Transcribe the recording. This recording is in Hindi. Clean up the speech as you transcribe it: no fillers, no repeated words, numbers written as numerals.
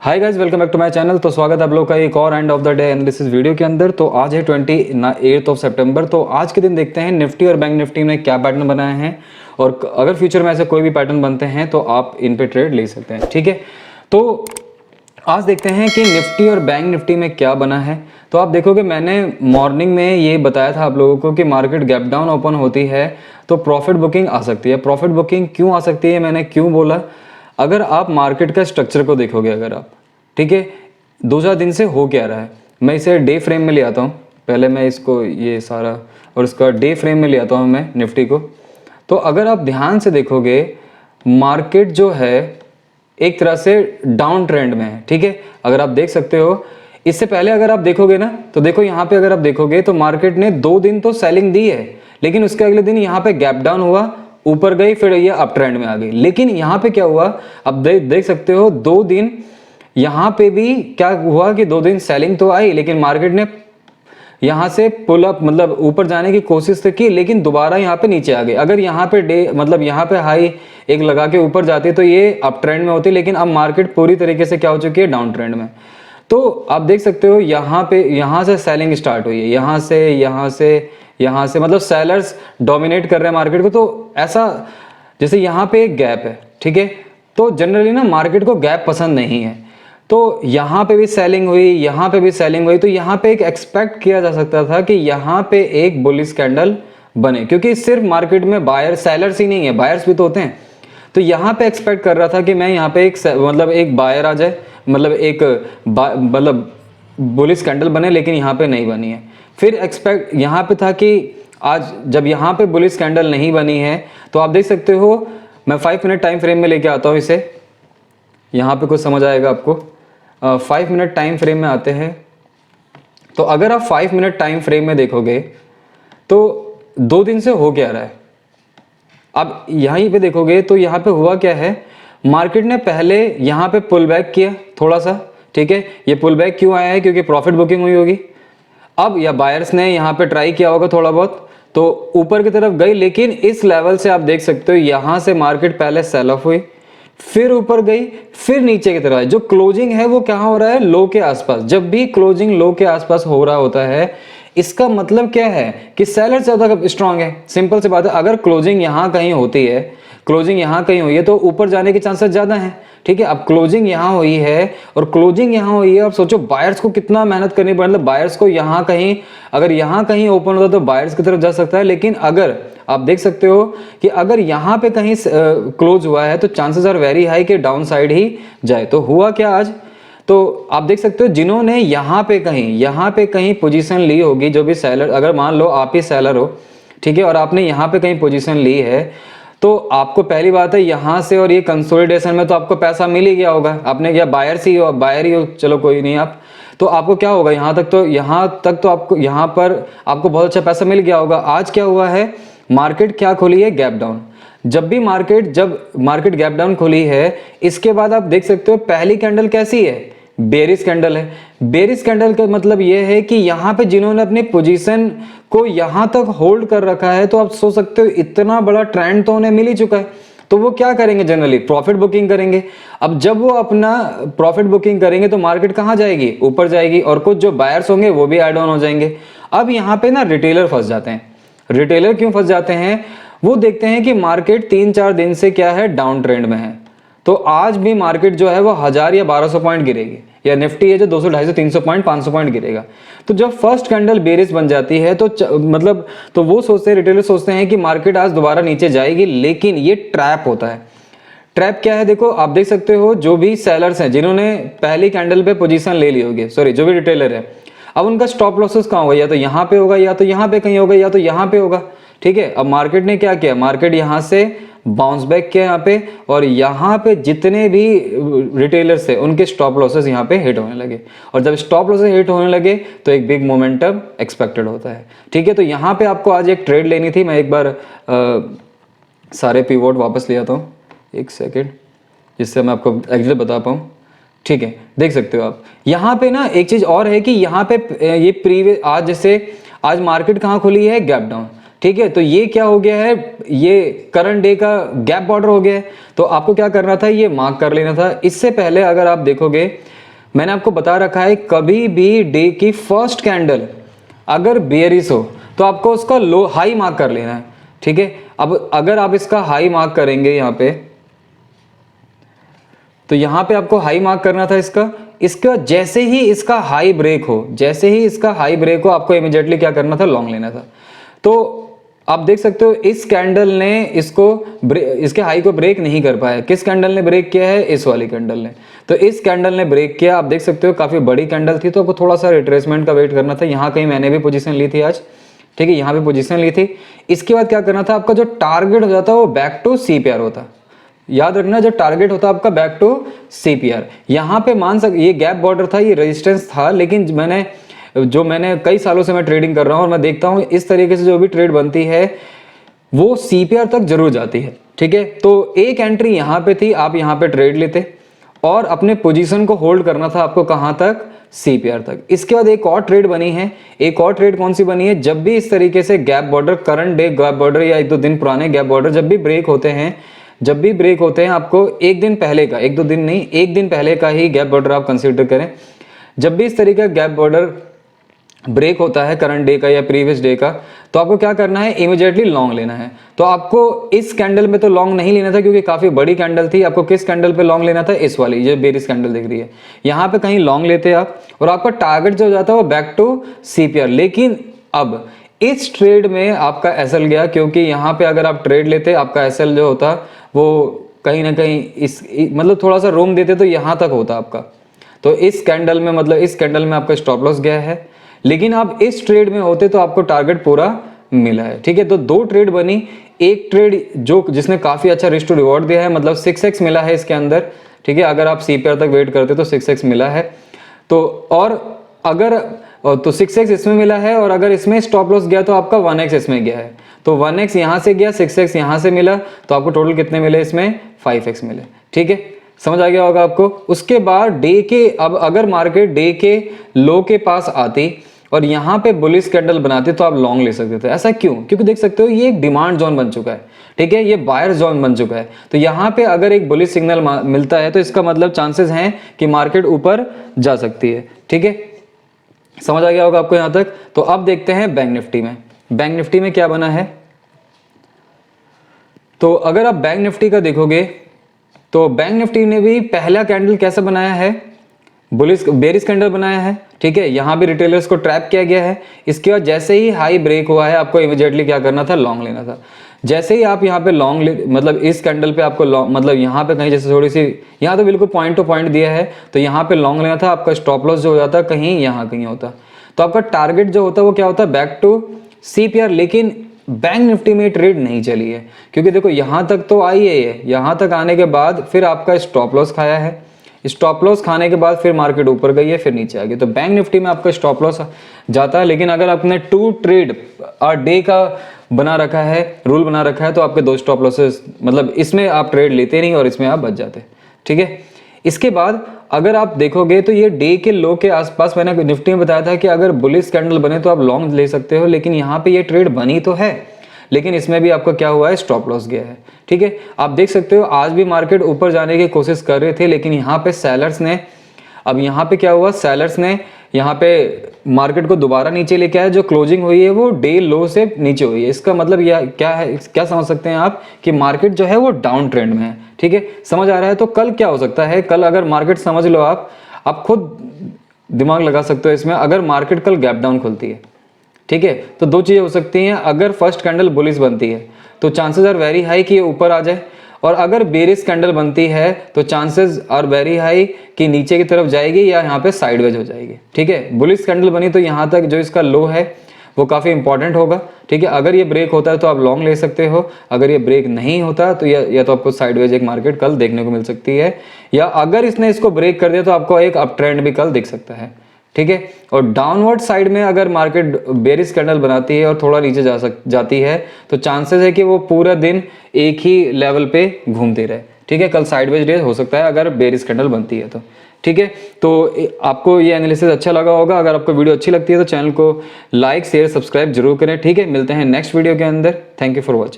Hi guys, welcome back to my channel. तो स्वागत है आप लोग का एक और end of the day analysis video के अंदर। तो आज है 28 सितंबर। तो आज के दिन देखते हैं निफ्टी और बैंक निफ्टी में क्या पैटर्न बनाए हैं, और अगर फ्यूचर में ऐसे कोई भी पैटर्न बनते हैं तो आप इन पे ट्रेड ले सकते हैं। ठीक है, तो आज देखते हैं कि निफ्टी और बैंक निफ्टी में क्या बना है। तो आप देखोगे, मैंने मॉर्निंग में ये बताया था आप लोगों को कि मार्केट गैप डाउन ओपन होती है तो प्रॉफिट बुकिंग आ सकती है। प्रॉफिट बुकिंग क्यों आ सकती है, मैंने क्यों बोला? अगर आप मार्केट का स्ट्रक्चर को देखोगे, अगर आप ठीक है, 2-4 दिन से हो क्या रहा है, मैं इसे डे फ्रेम में ले आता हूँ। पहले मैं इसको ये सारा और इसका डे फ्रेम में ले आता हूँ मैं निफ्टी को। तो अगर आप ध्यान से देखोगे, मार्केट जो है एक तरह से डाउन ट्रेंड में है। ठीक है, अगर आप देख सकते हो, इससे पहले अगर आप देखोगे ना, तो देखो यहाँ पे अगर आप देखोगे तो मार्केट ने 2 दिन तो सेलिंग दी है, लेकिन उसके अगले दिन यहाँ पे गैप डाउन हुआ, ऊपर गई, फिर ये अप ट्रेंड में आ गई। लेकिन यहाँ पे क्या हुआ, अब देख सकते हो 2 दिन यहाँ पे भी क्या हुआ कि 2 दिन सेलिंग तो आई, लेकिन मार्केट ने यहाँ से पुल अप मतलब ऊपर जाने की कोशिश तो की, लेकिन दोबारा यहाँ पे नीचे आ गई। अगर यहाँ पे यहाँ पे हाई एक लगा के ऊपर जाती तो ये अप ट्रेंड में होती, लेकिन अब मार्केट पूरी तरीके से क्या हो चुकी है, डाउन ट्रेंड में। तो आप देख सकते हो यहाँ पे, यहाँ से सेलिंग स्टार्ट हुई है, यहाँ से मतलब सेलर्स डोमिनेट कर रहे हैं मार्केट को। तो ऐसा जैसे यहाँ पे एक गैप है, ठीक है, तो जनरली ना मार्केट को गैप पसंद नहीं है। तो यहाँ पे भी सेलिंग हुई, यहाँ पे भी सेलिंग हुई, तो यहाँ पे एक एक्सपेक्ट किया जा सकता था कि यहाँ पे एक बुलिश कैंडल बने, क्योंकि सिर्फ मार्केट में बायर सेलर्स ही नहीं है, बायर्स भी तो होते हैं। तो यहाँ पे एक्सपेक्ट कर रहा था कि मैं यहाँ पे एक बायर आ जाए, मतलब बुलिश कैंडल बने, लेकिन यहाँ पे नहीं बनी है। फिर एक्सपेक्ट यहाँ पे था कि आज जब यहाँ पे बुलिश कैंडल नहीं बनी है, तो आप देख सकते हो, मैं 5 मिनट टाइम फ्रेम में लेके आता हूँ इसे, यहाँ पे कुछ समझ आएगा आपको। 5 मिनट टाइम फ्रेम में आते हैं। तो अगर आप 5 मिनट टाइम फ्रेम में देखोगे तो 2 दिन से हो क्या रहा है, अब यहीं पे देखोगे तो यहाँ पे हुआ क्या है, मार्केट ने पहले यहाँ पे पुल बैक किया थोड़ा सा। ठीक है, ये पुल बैक क्यों आया है, क्योंकि प्रॉफिट बुकिंग हुई होगी। अब या बायर्स ने यहाँ पे ट्राई किया होगा थोड़ा बहुत, तो ऊपर की तरफ गई, लेकिन इस लेवल से आप देख सकते हो यहाँ से मार्केट पहले सेल ऑफ हुई, फिर ऊपर गई, फिर नीचे की तरफ आई। जो क्लोजिंग है वो कहाँ हो रहा है, लो के आसपास। जब भी क्लोजिंग लो के आसपास हो रहा होता है, इसका मतलब क्या है कि सेलर ज्यादा स्ट्रांग है। सिंपल सी बात है, अगर क्लोजिंग यहाँ कहीं होती है, क्लोजिंग यहाँ कहीं हुई है, तो ऊपर जाने के चांसेस ज्यादा हैं। ठीक है, अब क्लोजिंग यहाँ हुई है और क्लोजिंग यहाँ हुई है, अब सोचो बायर्स को कितना मेहनत करनी पड़े। मतलब बायर्स को यहाँ कहीं, अगर यहाँ कहीं ओपन होता तो बायर्स की तरफ जा सकता है, लेकिन अगर आप देख सकते हो कि अगर यहाँ पे कहीं क्लोज हुआ है तो चांसेस आर वेरी हाई कि डाउन साइड ही जाए। तो हुआ क्या आज, तो आप देख सकते हो जिन्होंने यहाँ पे कहीं पोजीशन ली होगी, जो भी सेलर, अगर मान लो आप ही सेलर हो, ठीक है, और आपने यहाँ पे कहीं पोजीशन ली है, तो आपको पहली बात है यहाँ से और ये कंसोलिडेशन में तो आपको पैसा मिल ही गया होगा। आपने क्या बायर ही हो, चलो कोई नहीं, आप तो आपको क्या होगा, यहाँ तक तो आपको यहाँ पर आपको बहुत अच्छा पैसा मिल गया होगा। आज क्या हुआ है, मार्केट क्या खुली है, गैप डाउन। जब मार्केट गैप डाउन खुली है, इसके बाद आप देख सकते हो पहली कैंडल कैसी है, बेरिश कैंडल है। बेरिश कैंडल का मतलब यह है कि यहाँ पे जिन्होंने अपनी पोजीशन को यहाँ तक होल्ड कर रखा है, तो आप सोच सकते हो इतना बड़ा ट्रेंड तो उन्हें मिल ही चुका है, तो वो क्या करेंगे, जनरली प्रॉफिट बुकिंग करेंगे। अब जब वो अपना प्रॉफिट बुकिंग करेंगे तो मार्केट कहाँ जाएगी, ऊपर जाएगी, और कुछ जो बायर्स होंगे वो भी ऐड ऑन हो जाएंगे। अब यहाँ पे ना रिटेलर फंस जाते हैं। रिटेलर क्यों फंस जाते हैं, वो देखते हैं कि मार्केट 3-4 दिन से क्या है, डाउन ट्रेंड में है, तो आज भी मार्केट जो है वो 1000 या 1200 पॉइंट गिरेगी, या निफ्टी है जो 200, 250, 300 पॉइंट, 500 पॉइंट गिरेगा। तो जब फर्स्ट कैंडल बेरिश बन जाती है तो तो वो सोचते हैं, रिटेलर सोचते हैं कि मार्केट आज दोबारा नीचे जाएगी, लेकिन ये ट्रैप होता है। ट्रैप क्या है, देखो आप देख सकते हो, जो भी सेलर्स हैं जिन्होंने पहली कैंडल पे पोजीशन ले ली होगी, सॉरी जो भी रिटेलर है, अब उनका स्टॉप लॉसेस कहाँ होगा, या तो यहाँ पे होगा, या तो यहाँ पे कहीं होगा, या तो यहाँ पे होगा। ठीक है, अब मार्केट ने क्या किया, मार्केट यहाँ से बाउंस बैक किया यहाँ पे, और यहाँ पे जितने भी रिटेलर्स थे उनके स्टॉप लॉसेस यहाँ पे हिट होने लगे, और जब स्टॉप लॉसेस हिट होने लगे तो एक बिग मोमेंटम एक्सपेक्टेड होता है। ठीक है, तो यहाँ पे आपको आज एक ट्रेड लेनी थी। मैं एक बार सारे पिवोट वापस ले आता हूँ, एक सेकेंड, जिससे मैं आपको एग्जैक्ट बता पाऊँ। ठीक है, देख सकते हो आप यहाँ पे ना एक चीज और है कि यहाँ पे ये प्रीवियस, आज जैसे आज मार्केट कहाँ खुली है, गैप डाउन। ठीक है। तो ये क्या हो गया है, ये करंट डे का गैप बॉर्डर हो गया है। तो आपको क्या करना था, ये मार्क कर लेना था। इससे पहले अगर आप देखोगे, मैंने आपको बता रखा है कभी भी डे की फर्स्ट कैंडल अगर बेयरिश हो तो आपको उसका लो हाई मार्क कर लेना है, ठीक है। अब अगर आप इसका हाई मार्क करेंगे यहाँ पे, तो यहाँ पे आपको हाई मार्क करना था इसके बाद जैसे ही इसका हाई ब्रेक हो, जैसे ही इसका हाई ब्रेक हो, आपको इमीडिएटली क्या करना था, लॉन्ग लेना था। तो आप देख सकते हो इस कैंडल ने इसके हाई को ब्रेक नहीं कर पाया। किस कैंडल ने ब्रेक किया है, इस वाली कैंडल ने। तो इस कैंडल ने ब्रेक किया, आप देख सकते हो काफी बड़ी कैंडल थी, तो आपको थोड़ा सा रिट्रेसमेंट का वेट करना था। यहाँ कहीं मैंने भी पोजीशन ली थी आज, ठीक है, यहाँ पे पोजीशन ली थी। इसके बाद क्या करना था, आपका जो टारगेट हो जाता है वो बैक टू CPR होता। याद रखना, जब टारगेट होता है आपका बैक टू CPR। यहाँ पे ये गैप बॉर्डर था, ये रेजिस्टेंस था, लेकिन मैंने कई सालों से मैं ट्रेडिंग कर रहा हूँ और मैं देखता हूँ इस तरीके से जो भी ट्रेड बनती है वो CPR तक जरूर जाती है, ठीक है। तो एक एंट्री यहाँ पे थी, आप यहाँ पे ट्रेड लेते और अपने पोजीशन को होल्ड करना था आपको कहाँ तक, CPR तक। इसके बाद एक और ट्रेड बनी है। एक और ट्रेड कौन सी बनी है, जब भी इस तरीके से gap border, current day gap border या 1-2 दिन पुराने गैप बॉर्डर जब भी ब्रेक होते हैं, आपको एक दिन पहले का, 1-2 दिन नहीं, एक दिन पहले का ही गैप बॉर्डर आप कंसीडर करें। जब भी इस तरीके का गैप बॉर्डर ब्रेक होता है करंट डे का या प्रीवियस डे का, तो आपको क्या करना है, इमीडिएटली लॉन्ग लेना है। तो आपको इस कैंडल में तो लॉन्ग नहीं लेना था क्योंकि काफी बड़ी कैंडल थी। आपको किस कैंडल पे लॉन्ग लेना था, इस वाली, ये बेरिश कैंडल दिख रही है, यहाँ पे कहीं लॉन्ग लेते आप और आपका टारगेट जो हो जाता है वो बैक टू CPR। लेकिन अब इस ट्रेड में आपका SL गया, क्योंकि यहाँ पे अगर आप ट्रेड लेते, आपका SL जो होता वो कहीं ना कहीं मतलब थोड़ा सा रूम देते तो यहाँ तक होता आपका। तो इस कैंडल में आपका स्टॉप लॉस गया है, लेकिन आप इस ट्रेड में होते तो आपको टारगेट पूरा मिला है, ठीक है। तो 2 ट्रेड बनी। एक ट्रेड जिसने काफी अच्छा रिस्क टू रिवॉर्ड दिया है, मतलब 6x मिला है इसके अंदर, ठीक है। अगर आप CPR तक वेट करते तो 6x मिला है। तो 6x इसमें मिला है, और अगर इसमें स्टॉप लॉस गया तो आपका 1x इसमें गया है। तो 1x यहाँ से गया, 6x यहाँ से मिला, तो आपको टोटल कितने मिले, इसमें 5x मिले, ठीक है। समझ आ गया होगा आपको। उसके बाद अब अगर मार्केट डे के लो के पास आती और यहाँ पे बुलिश कैंडल बनाते तो आप लॉन्ग ले सकते थे। ऐसा क्यों, क्योंकि देख सकते हो ये एक डिमांड जोन बन चुका है, ठीक है, ये बायर जोन बन चुका है। तो यहाँ पे अगर एक बुलिश सिग्नल मिलता है तो इसका मतलब चांसेस हैं कि मार्केट ऊपर जा सकती है, ठीक है। समझ आ गया होगा आपको यहाँ तक। तो अब देखते हैं बैंक निफ्टी में क्या बना है। तो अगर आप बैंक निफ्टी का देखोगे तो बैंक निफ्टी ने भी पहला कैंडल कैसा बनाया है, बेरिश कैंडल बनाया है, ठीक है। यहाँ भी रिटेलर्स को ट्रैप किया गया है। इसके बाद जैसे ही हाई ब्रेक हुआ है, आपको इमीडिएटली क्या करना था, लॉन्ग लेना था। जैसे ही आप यहाँ पे मतलब इस कैंडल पे आपको मतलब यहाँ पे कहीं जैसे थोड़ी सी, यहाँ तो बिल्कुल पॉइंट टू पॉइंट दिया है, तो यहाँ पे लॉन्ग लेना था। आपका स्टॉप लॉस जो हो जाता कहीं यहाँ कहीं होता, तो आपका टारगेट जो होता वो क्या होता, बैक टू CPR। लेकिन बैंक निफ्टी में ट्रेड नहीं चली है, क्योंकि देखो यहाँ तक तो आई है, यहाँ तक आने के बाद फिर आपका स्टॉप लॉस खाया है। स्टॉप लॉस खाने के बाद फिर मार्केट ऊपर गई है, फिर नीचे आ गई। तो बैंक निफ्टी में आपका स्टॉप लॉस जाता है। लेकिन अगर आपने 2 ट्रेड डे का बना रखा है, रूल बना रखा है, तो आपके 2 स्टॉप लॉसेस, मतलब इसमें आप ट्रेड लेते नहीं और इसमें आप बच जाते, ठीक है। इसके बाद अगर आप देखोगे तो ये डे के लो के आसपास, मैंने निफ्टी में बताया था कि अगर बुलिश कैंडल बने तो आप लॉन्ग ले सकते हो। लेकिन यहाँ पे ये ट्रेड बनी तो है, लेकिन इसमें भी आपका क्या हुआ है, स्टॉप लॉस गया है, ठीक है। आप देख सकते हो आज भी मार्केट ऊपर जाने की कोशिश कर रहे थे, लेकिन यहाँ पे सेलर्स ने, अब यहाँ पे क्या हुआ, सेलर्स ने यहाँ पे मार्केट को दोबारा नीचे लेके आया। जो क्लोजिंग हुई है वो डे लो से नीचे हुई है। इसका मतलब यह क्या है, क्या समझ सकते हैं आप कि मार्केट जो है वो डाउन ट्रेंड में है, ठीक है। समझ आ रहा है। तो कल क्या हो सकता है, कल अगर मार्केट, समझ लो आप खुद दिमाग लगा सकते हो इसमें, अगर मार्केट कल गैप डाउन खुलती है, ठीक है, तो 2 चीजें हो सकती हैं। अगर फर्स्ट कैंडल बुलिश बनती है तो चांसेस आर वेरी हाई कि ये ऊपर आ जाए, और अगर बेरिश कैंडल बनती है तो चांसेस आर वेरी हाई कि नीचे की तरफ जाएगी या यहाँ पे साइडवेज हो जाएगी, ठीक है। बुलिश कैंडल बनी तो यहाँ तक जो इसका लो है वो काफी इंपॉर्टेंट होगा, ठीक है। अगर ये ब्रेक होता है तो आप लॉन्ग ले सकते हो। अगर ये ब्रेक नहीं होता तो या तो आपको साइडवेज एक मार्केट कल देखने को मिल सकती है, या अगर इसने इसको ब्रेक कर दिया तो आपको एक अप ट्रेंड भी कल दिख सकता है, ठीक है। और डाउनवर्ड साइड में अगर मार्केट बेरिश कैंडल बनाती है और थोड़ा नीचे जाती है तो चांसेस है कि वो पूरा दिन एक ही लेवल पे घूमते रहे, ठीक है। कल साइडवेज डे हो सकता है अगर बेरिश कैंडल बनती है तो, ठीक है, तो आपको ये एनालिसिस अच्छा लगा होगा। अगर आपको वीडियो अच्छी लगती है तो चैनल को लाइक शेयर सब्सक्राइब जरूर करें। ठीक है, मिलते हैं नेक्स्ट वीडियो के अंदर। Thank you for watching.